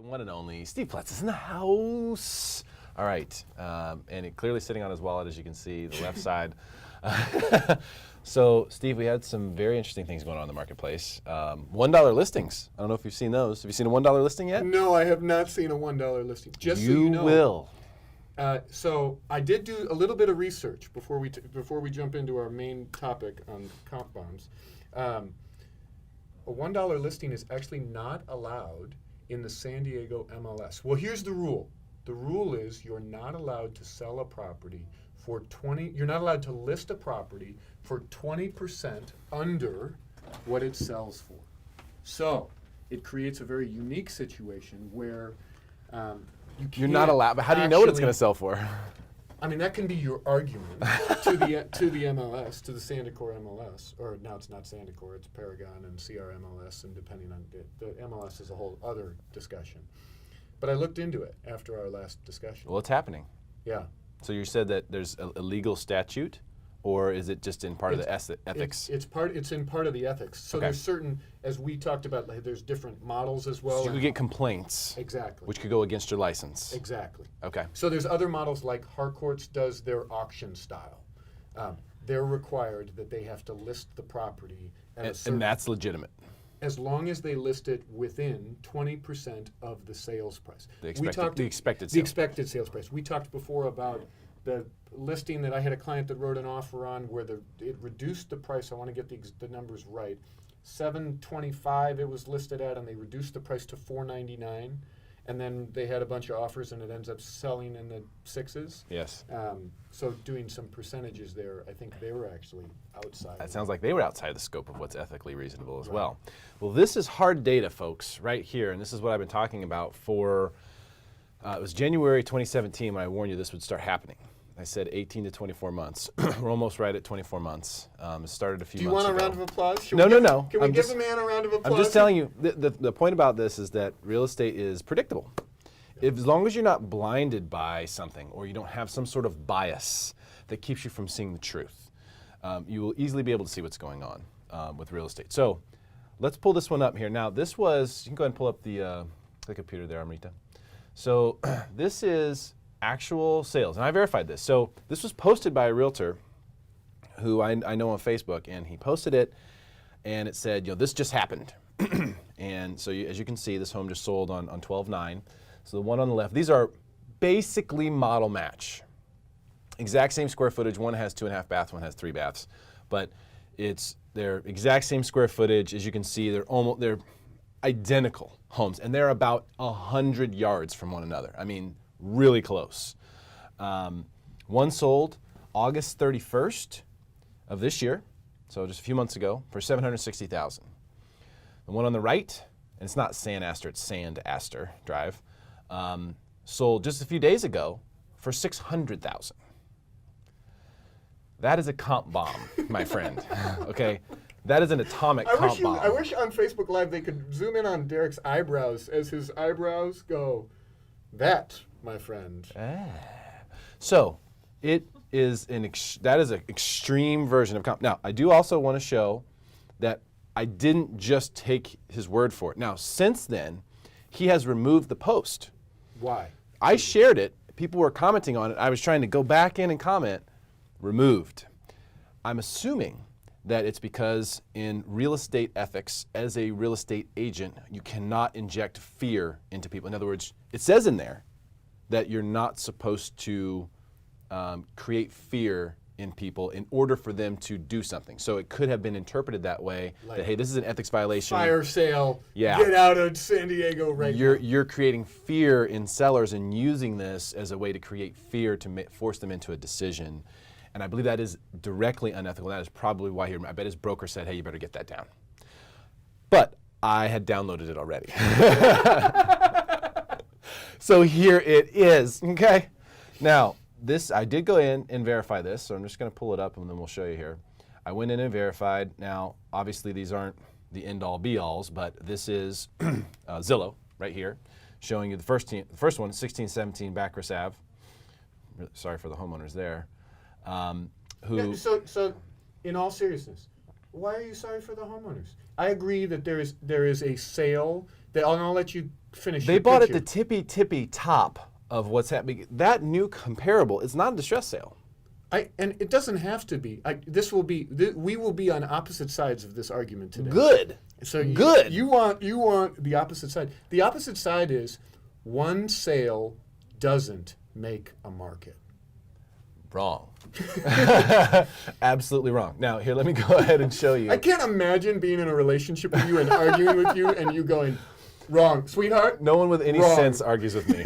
The one and only Steve Ploetz is in the house. All right, and it clearly sitting on his wallet, as you can see, the left side. So, Steve, we had some very interesting things going on in the marketplace. $1 listings. I don't know if you've seen those. Have you seen a $1 listing yet? No, I have not seen a $1 listing. Just so you you know. Will. So I did do a little bit of research before we jump into our main topic on comp bombs. A $1 listing is actually not allowed in the San Diego MLS. Well, here's the rule. The rule is you're not allowed to sell a property for you're not allowed to list a property for 20% under what it sells for. So it creates a very unique situation where you're not allowed, but how do you know what it's going to sell for? I mean, that can be your argument to the MLS, to the Sandicor MLS, or now it's not Sandicor, it's Paragon and CR MLS, and depending on the MLS is a whole other discussion. But I looked into it after our last discussion. Well, it's happening. Yeah. So you said that there's a legal statute, or is it just in part of the ethics? It's in part of the ethics. So Okay. there's certain, as we talked about, like, there's different models as well. So you could get complaints. Exactly. Which could go against your license. Exactly. Okay. So there's other models like Harcourt's does their auction style. They're required that they have to list the property at a certain, And that's legitimate. as long as they list it within 20% of the sales price. The expected The expected sales price. We talked before about the listing that I had a client that wrote an offer on where it reduced the price. I want to get the numbers right. $725 it was listed at, and they reduced the price to $499, and then they had a bunch of offers, and it ends up selling in the sixes. Yes. So doing some percentages there, I think they were actually outside. That sounds like they were outside the scope of what's ethically reasonable as well. Well, this is hard data, folks, right here, and this is what I've been talking about for, it was January 2017 when I warned you this would start happening. I said 18 to 24 months. We're almost right at 24 months. It started a few months ago. Do you want a round of applause? No. Can we give the man a round of applause? I'm just telling you, the point about this is that real estate is predictable. As long as you're not blinded by something or you don't have some sort of bias that keeps you from seeing the truth, you will easily be able to see what's going on with real estate. So let's pull this one up here. Now this was, you can go ahead and pull up the computer there, Amrita. So this is actual sales, and I verified this. So this was posted by a realtor who I know on Facebook, and he posted it, and it said, this just happened. And so as you can see, this home just sold on 12/9. So the one on the left, these are basically model match. Exact same square footage. One has 2.5 baths, one has 3 baths. But they're exact same square footage. As you can see, they're identical homes, and they're about 100 yards from one another. I mean, really close. One sold August 31st of this year, so just a few months ago, for $760,000. The one on the right, and it's not San Astor, it's Sand Astor Drive, sold just a few days ago for $600,000. That is a comp bomb, my friend. Okay, that is an atomic comp bomb. I wish on Facebook Live they could zoom in on Derek's eyebrows as his eyebrows go. That, my friend. So it is that is an extreme version of comp. Now, I do also want to show that I didn't just take his word for it. Now, since then, he has removed the post. Why? I shared it. People were commenting on it. I was trying to go back in and comment. Removed. I'm assuming that it's because in real estate ethics, as a real estate agent, you cannot inject fear into people. In other words, it says in there that you're not supposed to create fear in people in order for them to do something. So it could have been interpreted that way, like, that, hey, this is an ethics violation. Fire sale, yeah. Get out of San Diego right now. You're creating fear in sellers and using this as a way to create fear to force them into a decision. And I believe that is directly unethical. That is probably why I bet his broker said, hey, you better get that down. But I had downloaded it already. So here it is, okay? Now, I did go in and verify this, so I'm just gonna pull it up and then we'll show you here. I went in and verified. Now, obviously these aren't the end-all be-alls, but this is Zillow right here, showing you the first one, 1617 Bacchus Ave. Sorry for the homeowners there. So in all seriousness, Why are you sorry for the homeowners? I agree that there is a sale that I'll let you finish. They your bought pitch at the here. tippy top of what's happening. That new comparable is not a distress sale. And it doesn't have to be. We will be on opposite sides of this argument today. Good. So Good. You want the opposite side. The opposite side is one sale doesn't make a market. Wrong. Absolutely wrong. Now, here, let me go ahead and show you. I can't imagine being in a relationship with you and arguing with you and you going, wrong, sweetheart. No one with any Wrong. sense argues with me.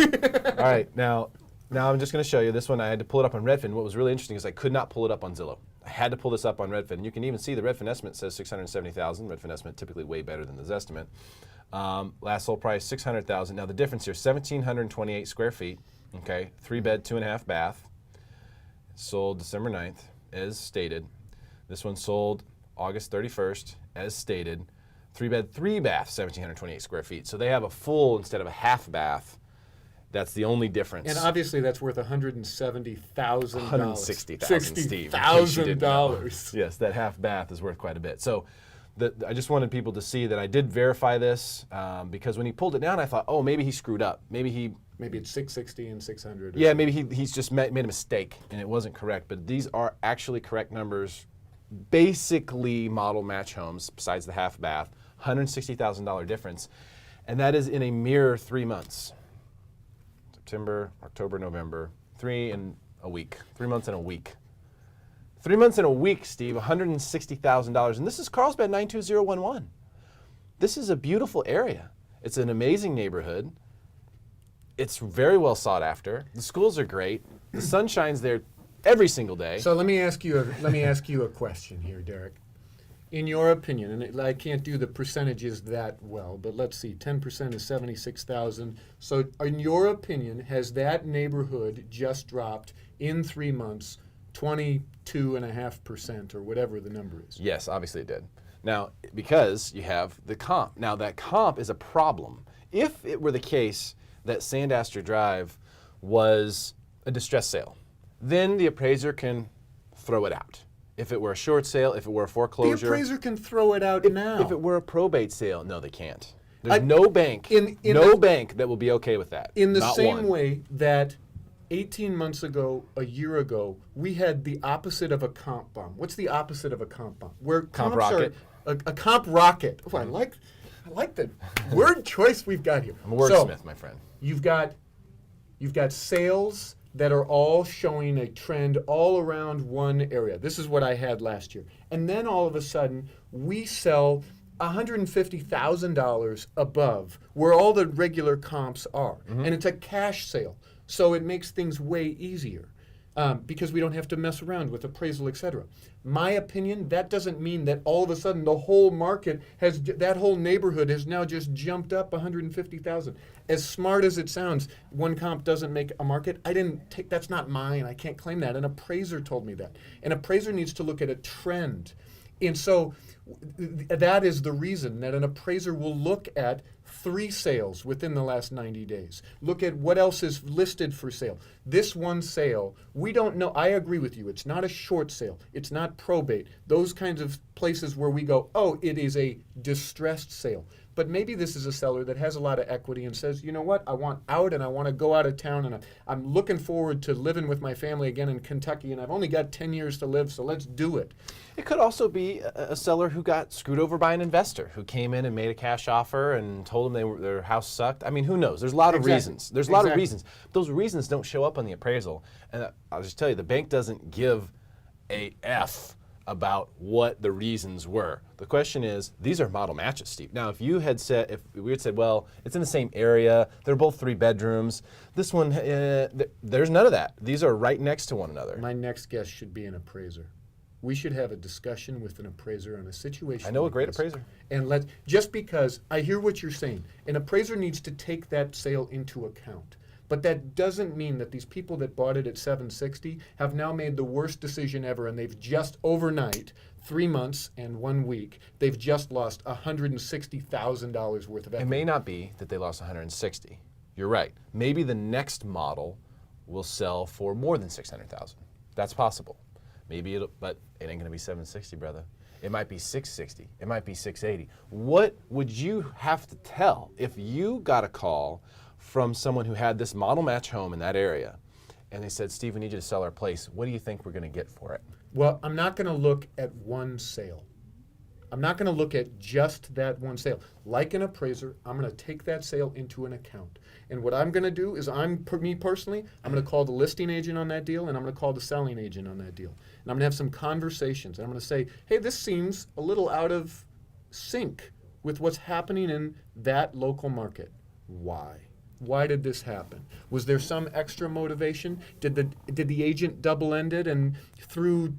All right, now I'm just going to show you this one. I had to pull it up on Redfin. What was really interesting is I could not pull it up on Zillow. I had to pull this up on Redfin. And you can even see the Redfin estimate says $670,000. Redfin estimate typically way better than the Zestimate. Last sold price $600,000. Now the difference here: 1,728 square feet. Okay, 3-bed, 2.5 bath. Sold December 9th, as stated. This one sold August 31st, as stated. 3-bed, 3-bath, 1,728 square feet. So they have a full instead of a half bath. That's the only difference. And obviously that's worth $170,000. $160,000, Steve. $60,000. Yes, that half bath is worth quite a bit. So I just wanted people to see that I did verify this because when he pulled it down, I thought, oh, maybe he screwed up. Maybe it's 660 and 600. Yeah, maybe he's just made a mistake and it wasn't correct. But these are actually correct numbers. Basically model match homes, besides the half bath, $160,000 difference. And that is in a mere 3 months. September, October, November, 3 and a week. 3 months and a week. 3 months and a week, Steve, $160,000. And this is Carlsbad 92011. This is a beautiful area. It's an amazing neighborhood. It's very well sought after. The schools are great. The sun shines there every single day. So let me ask you a question here, Derek. In your opinion, and I can't do the percentages that well, but let's see, 10% is 76,000. So in your opinion, has that neighborhood just dropped in 3 months 22.5% or whatever the number is? Yes, obviously it did. Now, because you have the comp. Now, that comp is a problem. If it were the case that Sandaster Drive was a distress sale, then the appraiser can throw it out. If it were a short sale, if it were a foreclosure. The appraiser can throw it out now. If it were a probate sale, no, they can't. There's no bank, bank that will be okay with that. In the Not same one. way that 18 months ago, a year ago, we had the opposite of a comp bomb. What's the opposite of a comp bomb? Where Comp comps rocket. Are a comp rocket. Oh, I like the word choice we've got here. I'm a wordsmith, my friend. You've got sales that are all showing a trend all around one area. This is what I had last year. And then all of a sudden, we sell $150,000 above where all the regular comps are. And it's a cash sale. So it makes things way easier because we don't have to mess around with appraisal, et cetera. My opinion, that doesn't mean that all of a sudden the whole market that whole neighborhood has now just jumped up 150,000. As smart as it sounds, one comp doesn't make a market. That's not mine. I can't claim that. An appraiser told me that. An appraiser needs to look at a trend. And so that is the reason that an appraiser will look at 3 sales within the last 90 days. Look at what else is listed for sale. This one sale, we don't know. I agree with you. It's not a short sale. It's not probate. Those kinds of places where we go, oh, it is a distressed sale. But maybe this is a seller that has a lot of equity and says, you know what, I want out and I want to go out of town and I'm looking forward to living with my family again in Kentucky and I've only got 10 years to live, so let's do it. It could also be a seller who got screwed over by an investor who came in and made a cash offer and told them their house sucked. I mean, who knows? There's a lot of reasons. There's a lot of reasons. Those reasons don't show up on the appraisal. And I'll just tell you, the bank doesn't give a F about what the reasons were. The question is, these are model matches, Steve. Now, if we had said, well, it's in the same area, they're both 3 bedrooms. This one, there's none of that. These are right next to one another. My next guest should be an appraiser. We should have a discussion with an appraiser on a situation. I know like a great this. appraiser. And just because I hear what you're saying, an appraiser needs to take that sale into account. But that doesn't mean that these people that bought it at $760 have now made the worst decision ever, and they've just overnight, 3 months and 1 week, they've just lost $160,000 worth of equity. It may not be that they lost 160. You're right. Maybe the next model will sell for more than 600,000. That's possible. But it ain't going to be 760, brother. It might be 660. It might be 680. What would you have to tell if you got a call from someone who had this model match home in that area and they said, Steve, we need you to sell our place. What do you think we're going to get for it? Well, I'm not going to look at one sale. I'm not going to look at just that one sale. Like an appraiser, I'm going to take that sale into an account. And what I'm going to do is, me personally, I'm going to call the listing agent on that deal, and I'm going to call the selling agent on that deal. And I'm going to have some conversations. And I'm going to say, hey, this seems a little out of sync with what's happening in that local market. Why? Why did this happen? Was there some extra motivation? Did the agent double-end it and through...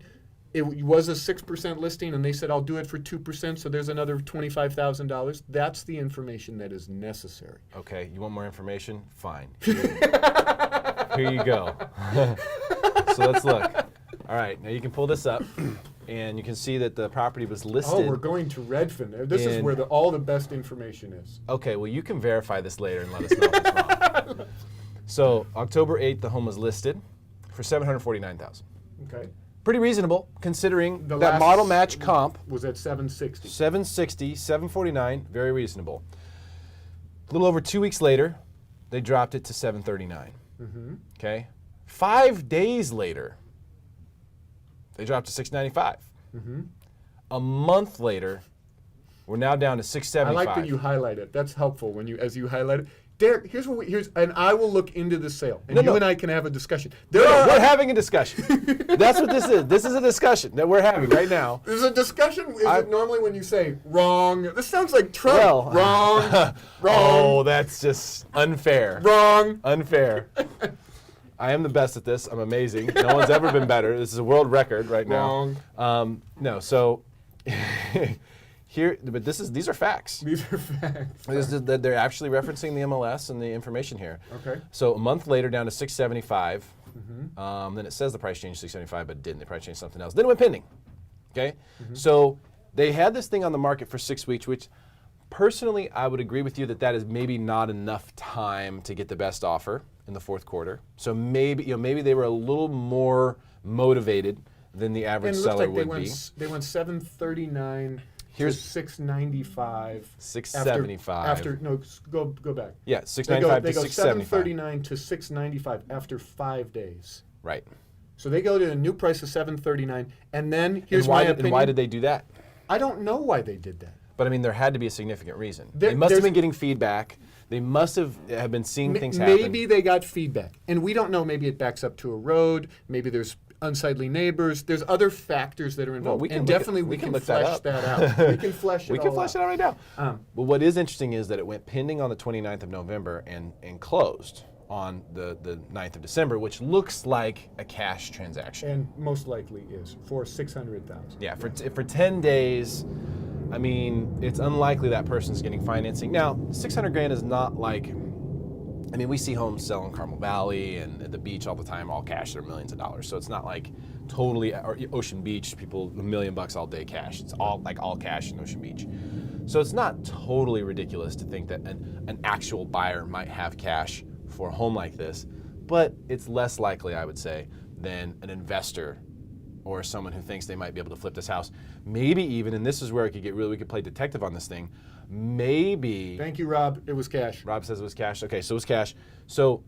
It was a 6% listing, and they said, I'll do it for 2%, so there's another $25,000. That's the information that is necessary. Okay, you want more information? Fine. Here you go. So let's look. All right, now you can pull this up, and you can see that the property was listed. Oh, we're going to Redfin. This is where all the best information is. Okay, well, you can verify this later and let us know if it's wrong. So, October 8th, the home was listed for $749,000. Okay. Pretty reasonable, considering The that last model match comp. Was at 760. 760, 749, very reasonable. A little over 2 weeks later, they dropped it to 739. Okay? 5 days later, they dropped to 695. A month later, we're now down to 675. I like that you highlight it. That's helpful when as you highlight it. Derek, and I will look into the sale, and you and I can have a discussion. We're having a discussion. That's what this is. This is a discussion that we're having right now. There's a discussion. Is it normally when you say wrong? This sounds like Trump. Well, wrong. Wrong. Oh, that's just unfair. Wrong. Unfair. I am the best at this. I'm amazing. No one's ever been better. This is a world record right now. Wrong. No, so here, but these are facts. These are facts. They're actually referencing the MLS and the information here. Okay. So a month later, down to 675. Then it says the price changed to 675, but it didn't. The price changed something else. Then it went pending. Okay. So they had this thing on the market for 6 weeks, which personally I would agree with you that is maybe not enough time to get the best offer in the fourth quarter. So maybe they were a little more motivated than the average seller would be. They went 739. Here's 695. 675. Go back. Yeah, 695 to 675. 739 to 695 after 5 days. Right. So they go to a new price of 739, and then here's my opinion. And why did they do that? I don't know why they did that. But I mean, there had to be a significant reason. They must have been getting feedback. They must have been seeing things happen. Maybe they got feedback, and we don't know. Maybe it backs up to a road. Maybe there's unsightly neighbors. There's other factors that are involved, we can flesh that out. We can flesh it We can flesh it out right now. But what is interesting is that it went pending on the 29th of November and closed on the 9th of December, which looks like a cash transaction. And most likely is for $600,000. Yeah, for 10 days. I mean, it's unlikely that person's getting financing. Now, $600,000 is not like, I mean, we see homes sell in Carmel Valley and at the beach all the time, all cash. They're millions of dollars. So it's not like totally, or Ocean Beach, people $1 million all day cash. It's all cash in Ocean Beach. So it's not totally ridiculous to think that an actual buyer might have cash for a home like this, but it's less likely, I would say, than an investor or someone who thinks they might be able to flip this house. Maybe even, and this is where we could play detective on this thing, maybe... Thank you, Rob. It was cash. Rob says it was cash. Okay, so it was cash. So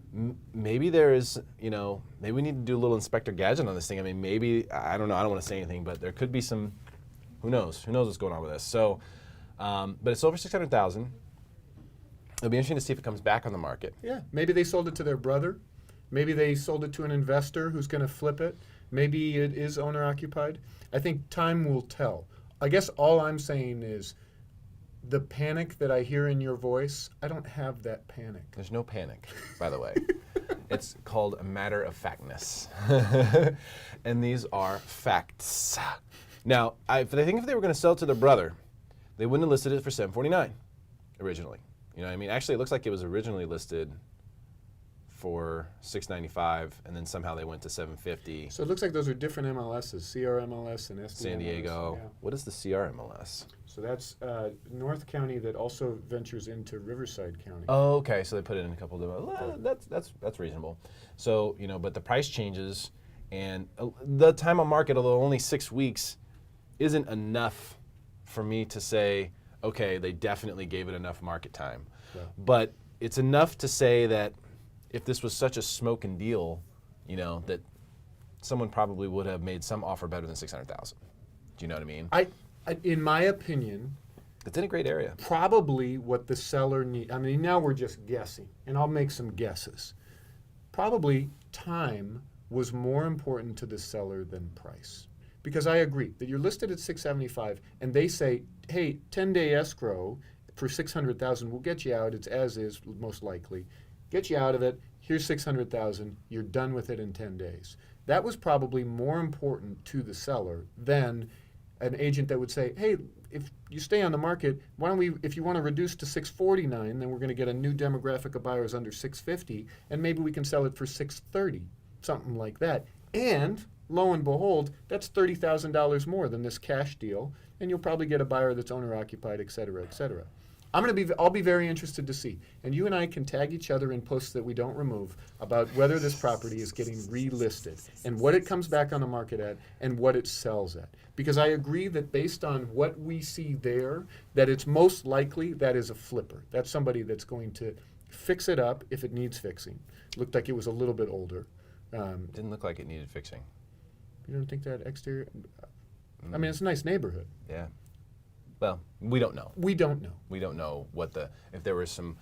maybe there is, maybe we need to do a little Inspector Gadget on this thing. I mean, maybe, I don't know, I don't want to say anything, but there could be some, who knows? Who knows what's going on with this? So, but it's over $600,000. It'll be interesting to see if it comes back on the market. Yeah, maybe they sold it to their brother. Maybe they sold it to an investor who's going to flip it. Maybe it is owner-occupied. I think time will tell. I guess all I'm saying is the panic that I hear in your voice, I don't have that panic. There's no panic, by the way. It's called a matter of factness. And these are facts. Now, I think if they were going to sell it to their brother, they wouldn't have listed it for $749 originally. You know what I mean? Actually, it looks like it was originally listed for $695, and then somehow they went to $750. So it looks like those are different MLSs, CRMLS and SDMLS. San Diego. Yeah. What is the CRMLS? So that's North County that also ventures into Riverside County. Oh, okay. So they put it in a couple of that's reasonable. So but the price changes, and the time on market, although only 6 weeks, isn't enough for me to say, okay, they definitely gave it enough market time. Yeah. But it's enough to say that if this was such a smoking deal, you know, that someone probably would have made some offer better than 600,000. Do you know what I mean? In my opinion, It's in a great area. probably what the seller need. I mean, now we're just guessing, and I'll make some guesses. Probably time was more important to the seller than price, because I agree that you're listed at 675, and they say, "Hey, 10-day escrow for 600,000 will get you out. It's as is, most likely, get you out of it. Here's 600,000. You're done with it in 10 days." That was probably more important to the seller than an agent that would say, "Hey, if you stay on the market, why don't we, if you want to reduce to 649, then we're going to get a new demographic of buyers under 650, and maybe we can sell it for 630, something like that." And lo and behold, that's $30,000 more than this cash deal, and you'll probably get a buyer that's owner occupied, et cetera, et cetera. I'll be very interested to see. And you and I can tag each other in posts that we don't remove about whether this property is getting relisted and what it comes back on the market at and what it sells at. Because I agree that based on what we see there, that it's most likely that is a flipper. That's somebody that's going to fix it up if it needs fixing. Looked like it was a little bit older. Didn't look like it needed fixing. You don't think that exterior? I mean, it's a nice neighborhood. Yeah. Well, we don't know. We don't know. We don't know if there were some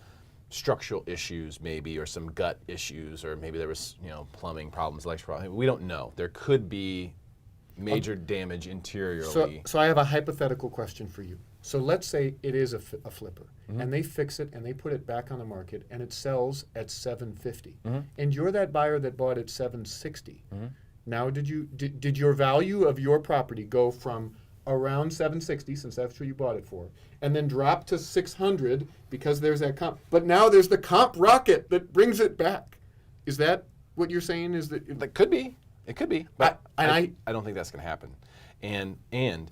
structural issues maybe, or some gut issues, or maybe there was, you know, plumbing problems, electrical problems. We don't know. There could be major damage interiorly. So I have a hypothetical question for you. So let's say it is a flipper, and they fix it and they put it back on the market and it sells at 750, and you're that buyer that bought at 760. Now, did your value of your property go from around 760, since that's what you bought it for, and then drop to 600 because there's that comp? But now there's the comp rocket that brings it back. Is that what you're saying? Is that That could be. It could be. But I don't think that's going to happen. And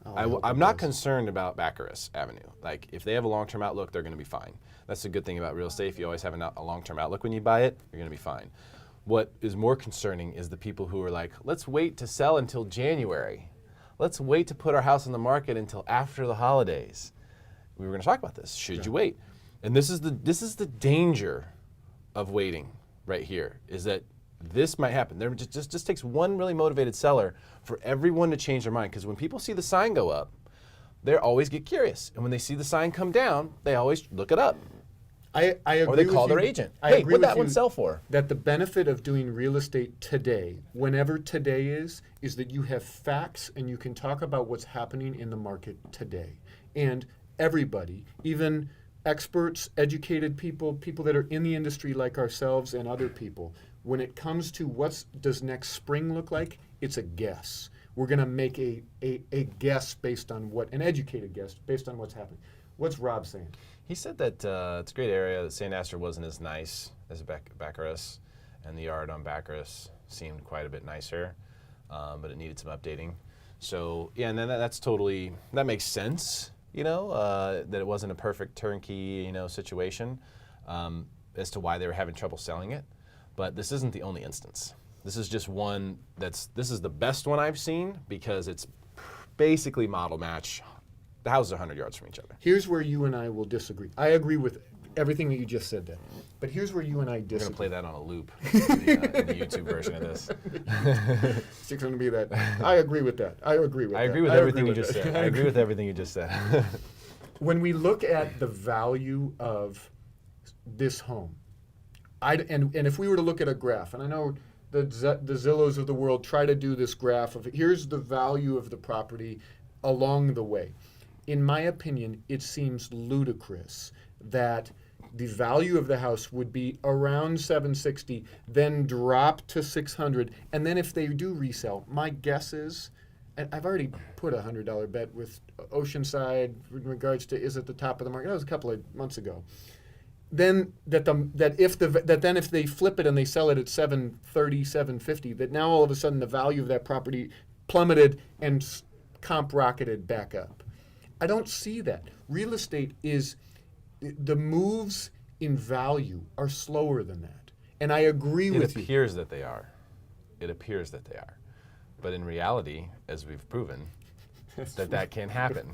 I hope I'm it not does. concerned about Baccaris Avenue. Like, if they have a long-term outlook, they're going to be fine. That's the good thing about real estate. If you always have a long-term outlook when you buy it, you're going to be fine. What is more concerning is the people who are like, let's wait to sell until January. Let's wait to put our house on the market until after the holidays. We were going to talk about this. Should you wait? And this is the danger of waiting right here, is that this might happen. There just takes one really motivated seller for everyone to change their mind. Because when people see the sign go up, they always get curious. And when they see the sign come down, they always look it up. I agree Or they call with their you. agent. I Hey, agree what'd with that one you sell for? That the benefit of doing real estate today, whenever today is that you have facts and you can talk about what's happening in the market today. And everybody, even experts, educated people, people that are in the industry like ourselves and other people, when it comes to does next spring look like, it's a guess. We're going to make a guess based on an educated guess based on what's happening. What's Rob saying? He said that it's a great area, that St. Astor wasn't as nice as Baccaris, and the yard on Baccaris seemed quite a bit nicer, but it needed some updating. So, yeah, and then that makes sense, you know, that it wasn't a perfect turnkey, you know, situation as to why they were having trouble selling it. But this isn't the only instance. This is just one this is the best one I've seen, because it's basically model match. The houses are 100 yards from each other. Here's where you and I will disagree. I agree with everything that you just said there. But here's where you and I We're going disagree. to play that on a loop in the YouTube version of this. It's going to be that. I agree with that. I agree with that. I agree with everything you with just that. said. I agree with everything you just said. When we look at the value of this home, and if we were to look at a graph, and I know the Zillows of the world try to do this graph of here's the value of the property along the way. In my opinion, it seems ludicrous that the value of the house would be around 760, then drop to 600, and then if they do resell, my guess is, and I've already put a $100 bet with Oceanside in regards to is at the top of the market. That was a couple of months ago. Then if they flip it and they sell it at 730, 750, that now all of a sudden the value of that property plummeted and comp rocketed back up. I don't see that. Real estate the moves in value are slower than that. And I agree with you. It appears that they are. It appears that they are. But in reality, as we've proven, that can happen.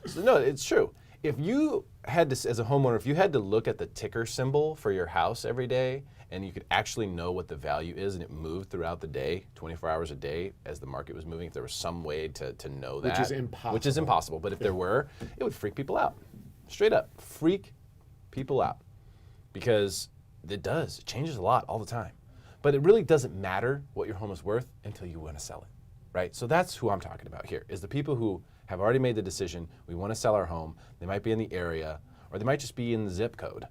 So no, it's true. If you had to, as a homeowner, if you had to look at the ticker symbol for your house every day and you could actually know what the value is and it moved throughout the day, 24 hours a day as the market was moving, if there was some way to know that. Which is impossible. Which is impossible, but if there were, it would freak people out. Straight up, freak people out. Because it does, it changes a lot all the time. But it really doesn't matter what your home is worth until you want to sell it, right? So that's who I'm talking about here, is the people who have already made the decision, we want to sell our home, they might be in the area, or they might just be in the zip code.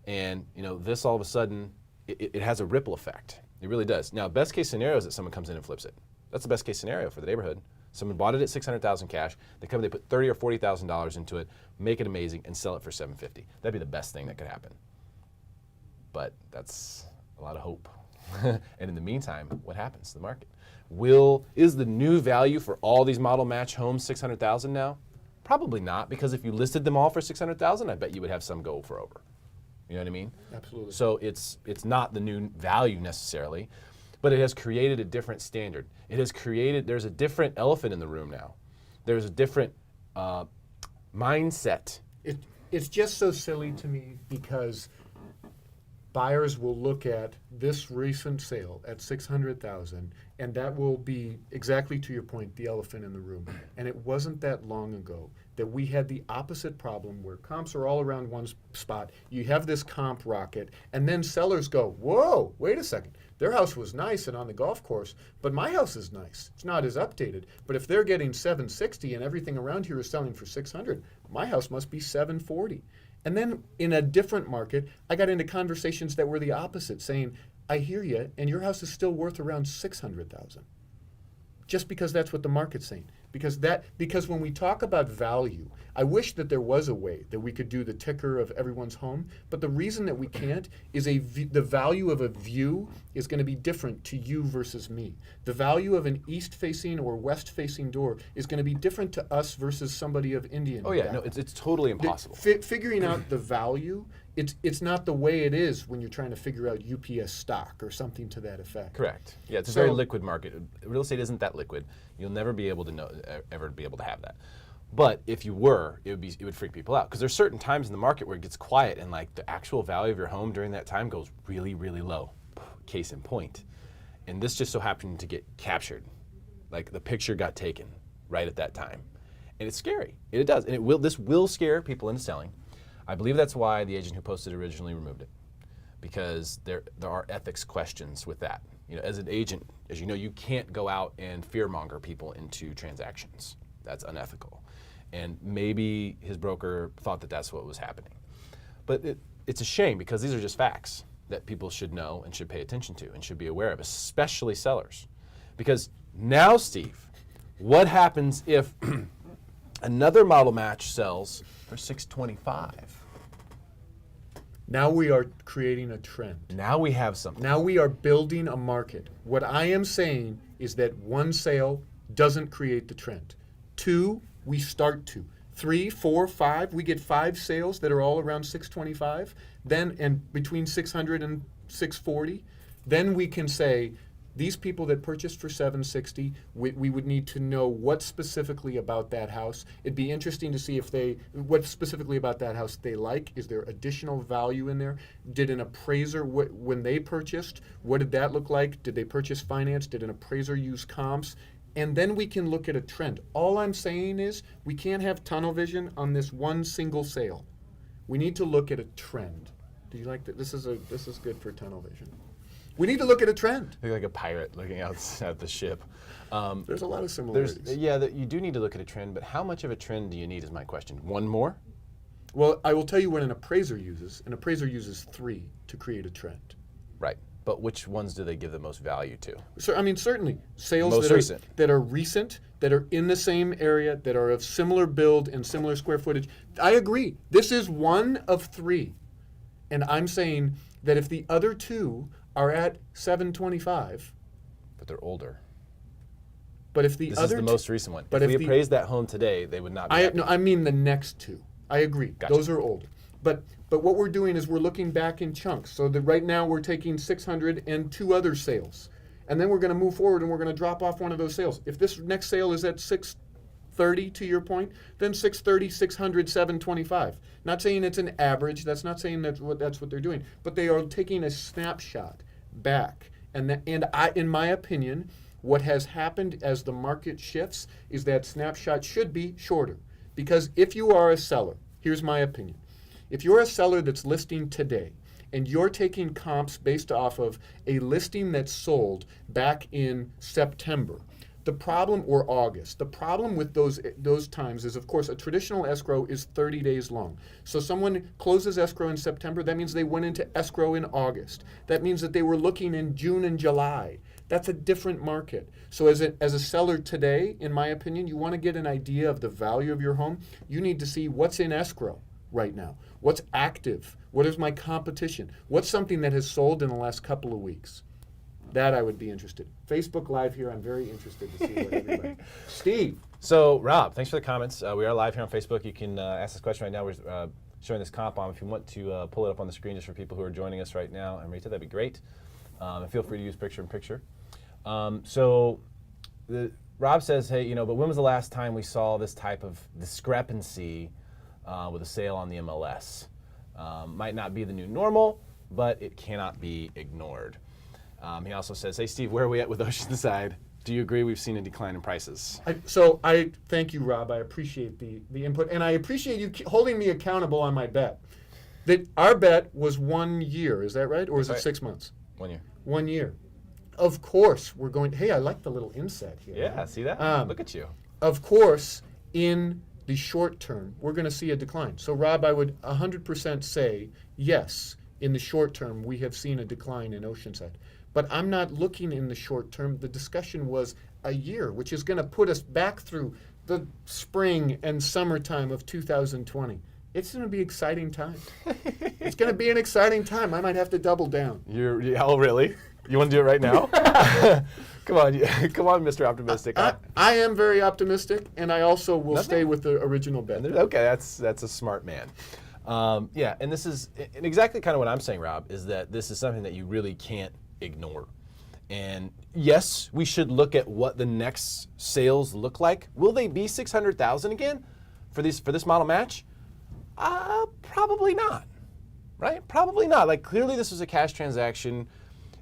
And this all of a sudden, it has a ripple effect. It really does. Now, best case scenario is that someone comes in and flips it. That's the best case scenario for the neighborhood. Someone bought it at $600,000 cash, they put $30,000 or $40,000 into it, make it amazing, and sell it for $750,000. That'd be the best thing that could happen. But that's a lot of hope. And in the meantime, what happens to the market? Is the new value for all these model match homes $600,000 now? Probably not, because if you listed them all for $600,000, I bet you would have some go for over. You know what I mean? Absolutely. So it's not the new value necessarily, but it has created a different standard. There's a different elephant in the room now. There's a different mindset. It's just so silly to me because buyers will look at this recent sale at $600,000, and that will be, exactly to your point, the elephant in the room. And it wasn't that long ago that we had the opposite problem where comps are all around one spot. You have this comp rocket, and then sellers go, whoa, wait a second. Their house was nice and on the golf course, but my house is nice. It's not as updated. But if they're getting $760 and everything around here is selling for $600, my house must be $740. And then in a different market, I got into conversations that were the opposite, saying, I hear you, and your house is still worth around $600,000. Just because that's what the market's saying. Because when we talk about value, I wish that there was a way that we could do the ticker of everyone's home, but the reason that we can't is the value of a view is going to be different to you versus me. The value of an east-facing or west-facing door is going to be different to us versus somebody of Indian Oh yeah, background. no, it's totally impossible. Figuring out the value, it's not the way it is when you're trying to figure out UPS stock or something to that effect. Correct. Yeah, it's a very liquid market. Real estate isn't that liquid. You'll never be able to ever be able to have that. But if you were, it would freak people out because there's certain times in the market where it gets quiet and like the actual value of your home during that time goes really, really low. Case in point. And this just so happened to get captured. Like the picture got taken right at that time. And it's scary. It does. And this will scare people into selling. I believe that's why the agent who posted it originally removed it. Because there are ethics questions with that. As an agent, as you know, you can't go out and fearmonger people into transactions. That's unethical. And maybe his broker thought that that's what was happening. But it's a shame because these are just facts that people should know and should pay attention to and should be aware of, especially sellers. Because now, Steve, what happens if another model match sells for $625? Now we are creating a trend. Now we have something. Now we are building a market. What I am saying is that one sale doesn't create the trend. 2, we start to. 3, 4, 5, we get 5 sales that are all around $625. Then, and between $600 and $640, then we can say, these people that purchased for $760, we would need to know what specifically about that house. It'd be interesting to see what specifically about that house they like. Is there additional value in there? Did an appraiser, when they purchased, what did that look like? Did they purchase finance? Did an appraiser use comps? And then we can look at a trend. All I'm saying is we can't have tunnel vision on this one single sale. We need to look at a trend. Do you like that? This is good for tunnel vision. We need to look at a trend. Like a pirate looking out at the ship. There's a lot of similarities. You do need to look at a trend, but how much of a trend do you need is my question. One more? Well, I will tell you what an appraiser uses 3 to create a trend. Right. But which ones do they give the most value to? So, certainly. Sales Most recent. that are recent, that are in the same area, that are of similar build and similar square footage. I agree. This is one of 3. And I'm saying that if the other 2 are at $725. But they're older. But if the this other is the most recent one. But if we appraised that home today, they would not be happy. No, I mean the next 2. I agree. Gotcha. Those are older. But what we're doing is we're looking back in chunks. So that right now we're taking 600 and 2 other sales. And then we're going to move forward and we're going to drop off one of those sales. If this next sale is at 730 to your point, then 630, 600, 725. Not saying it's an average. That's not saying that's what they're doing. But they are taking a snapshot back. In my opinion, what has happened as the market shifts is that snapshot should be shorter. Because if you are a seller, here's my opinion. If you're a seller that's listing today, and you're taking comps based off of a listing that's sold back in September, the problem, or August, the problem with those times is, of course, a traditional escrow is 30 days long. So someone closes escrow in September, that means they went into escrow in August. That means that they were looking in June and July. That's a different market. So as a seller today, in my opinion, you want to get an idea of the value of your home, you need to see what's in escrow right now. What's active? What is my competition? What's something that has sold in the last couple of weeks? That I would be interested. Facebook Live here, I'm very interested to see what everybody. Steve. So, Rob, thanks for the comments. We are live here on Facebook. You can ask this question right now. We're showing this comp bomb. If you want to pull it up on the screen just for people who are joining us right now, and Rita, that'd be great. And feel free to use picture-in-picture. Rob says, hey, but when was the last time we saw this type of discrepancy with a sale on the MLS? Might not be the new normal, but it cannot be ignored. He also says, hey, Steve, where are we at with Oceanside? Do you agree we've seen a decline in prices? I thank you, Rob. I appreciate the input, and I appreciate you holding me accountable on my bet. That our bet was 1 year, is that right? Or is it 6 months? 1 year. 1 year. Of course, we're going, hey, I like the little inset here. Yeah, see that? Look at you. Of course, in the short term, we're going to see a decline. So, Rob, I would 100% say, yes, in the short term, we have seen a decline in Oceanside. But I'm not looking in the short term. The discussion was a year, which is going to put us back through the spring and summertime of 2020. It's going to be exciting time. It's going to be an exciting time. I might have to double down. Oh, really? You want to do it right now? Come on, Mr. Optimistic. I am very optimistic, and I also will stay with the original bet. Okay, that's a smart man. Yeah, and this is and exactly kind of what I'm saying, Rob, is that this is something that you really can't ignore. And yes, we should look at what the next sales look like. Will they be 600,000 again for this model match? Probably not. Right? Probably not. Like, clearly this was a cash transaction,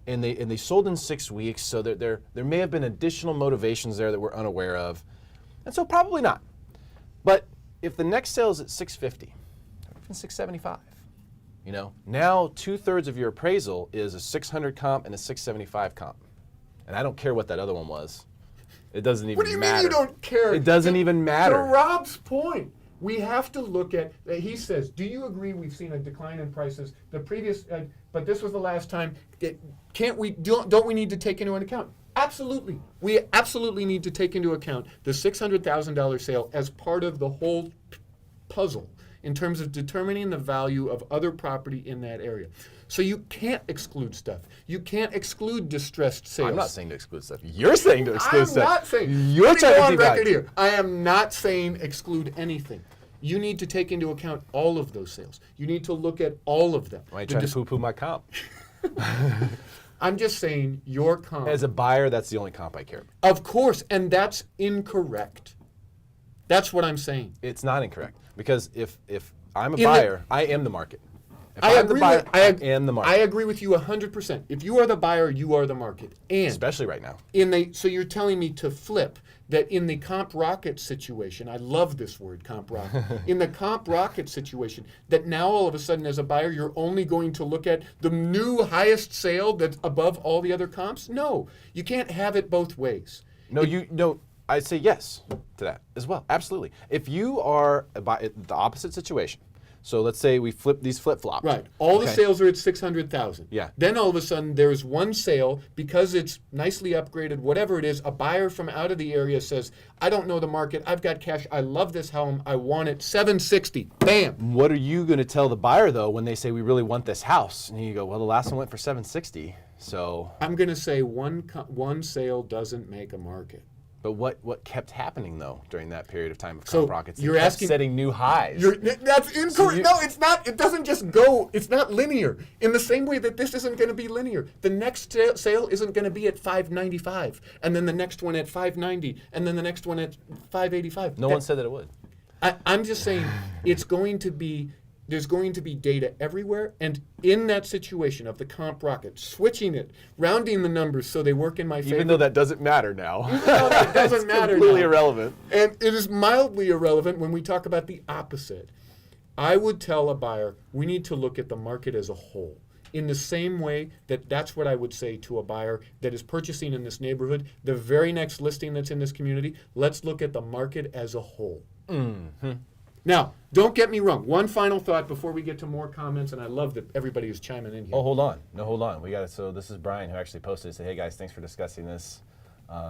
and they sold in 6 weeks, so there may have been additional motivations there that we're unaware of. And so probably not. But if the next sale is at 650, or even 675, now 2/3 of your appraisal is a 600 comp and a 675 comp. And I don't care what that other one was. It doesn't even matter. What do you mean you don't care? It doesn't even matter. To Rob's point, we have to look at, he says, do you agree we've seen a decline in prices? The previous, but this was the last time. Don't we need to take into account? Absolutely. We absolutely need to take into account the $600,000 sale as part of the whole puzzle in terms of determining the value of other property in that area. So you can't exclude stuff. You can't exclude distressed sales. I'm not saying to exclude stuff. You're saying to exclude stuff. I'm not saying. You're trying to on devalue. record here. I am not saying exclude anything. You need to take into account all of those sales. You need to look at all of them. Why are you trying to poo-poo my comp? I'm just saying your comp. As a buyer, that's the only comp I care about. Of course, and that's incorrect. That's what I'm saying. It's not incorrect. Because if I'm a buyer, I am the market. If I'm the buyer, I am the market. I agree with you 100%. If you are the buyer, you are the market. And especially right now. So you're telling me to flip that in the comp rocket situation, I love this word, comp rocket. In the comp rocket situation, that now all of a sudden as a buyer, you're only going to look at the new highest sale that's above all the other comps? No, you can't have it both ways. No, I'd say yes to that as well. Absolutely. If you are the opposite situation, so let's say we flip these flip-flops. Right. All the sales are at 600,000. Yeah. Then all of a sudden there's one sale because it's nicely upgraded, whatever it is, a buyer from out of the area says, I don't know the market, I've got cash, I love this home, I want it, 760. Bam. What are you going to tell the buyer though when they say we really want this house? And you go, well, the last one went for 760. So I'm going to say one sale doesn't make a market. But what kept happening though during that period of time of So comp rockets? you're It kept asking- setting new highs. That's incorrect. No, it's not. It doesn't just go. It's not linear. In the same way that this isn't going to be linear. The next sale isn't going to be at $595, and then the next one at $590, and then the next one at $585. No one said that it would. I'm just saying it's going to be. There's going to be data everywhere, and in that situation of the comp rocket, switching it, rounding the numbers so they work in my favor. Even though that doesn't matter now. Even though that doesn't It's matter completely now. irrelevant. And it is mildly irrelevant when we talk about the opposite. I would tell a buyer, we need to look at the market as a whole. In the same way that's what I would say to a buyer that is purchasing in this neighborhood, the very next listing that's in this community, let's look at the market as a whole. Mm-hmm. Now, don't get me wrong. One final thought before we get to more comments, and I love that everybody is chiming in here. Oh, hold on. No, hold on. We got it. So this is Brian who actually posted and said, hey guys, thanks for discussing this.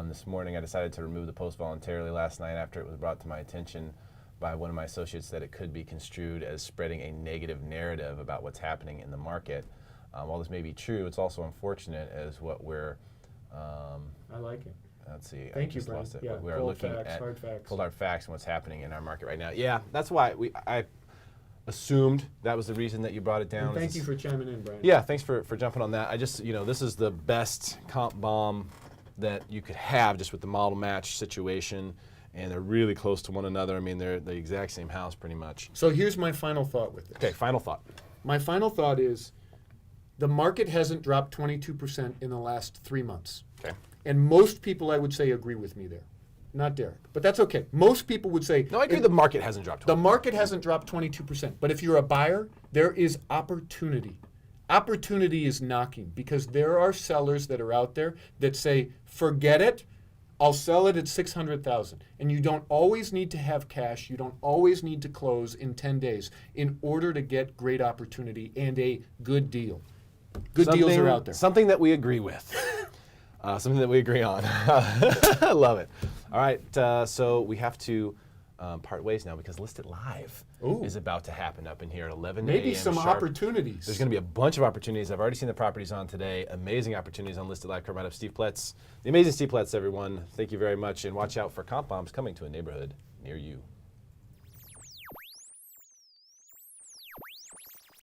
This morning I decided to remove the post voluntarily last night after it was brought to my attention by one of my associates that it could be construed as spreading a negative narrative about what's happening in the market. While this may be true, it's also unfortunate as what we're... I like it. Let's see. Thank you, just Brian. lost it. Yeah, But we are cold looking facts, at hard facts. cold hard facts and what's happening in our market right now. Yeah, that's why I assumed that was the reason that you brought it down. And thank you for chiming in, Brian. Yeah, thanks for jumping on that. I just, this is the best comp bomb that you could have just with the model match situation, and they're really close to one another. I mean, they're the exact same house pretty much. So here's my final thought with this. Okay, final thought. My final thought is the market hasn't dropped 22% in the last 3 months. Okay. And most people, I would say, agree with me there. Not Derek, but that's okay. Most people would say... No, I agree the market hasn't dropped. The market hasn't dropped 22%. But if you're a buyer, there is opportunity. Opportunity is knocking because there are sellers that are out there that say, forget it, I'll sell it at $600,000. And you don't always need to have cash. You don't always need to close in 10 days in order to get great opportunity and a good deal. Good deals are out there. Something that we agree with. Something that we agree on. I love it. All right, so we have to part ways now because List It Live is about to happen up in here at 11 a.m. Maybe some sharp. opportunities. There's going to be a bunch of opportunities. I've already seen the properties on today. Amazing opportunities on List It Live. Come right up, Steve Ploetz. The amazing Steve Ploetz, everyone. Thank you very much, and watch out for comp bombs coming to a neighborhood near you.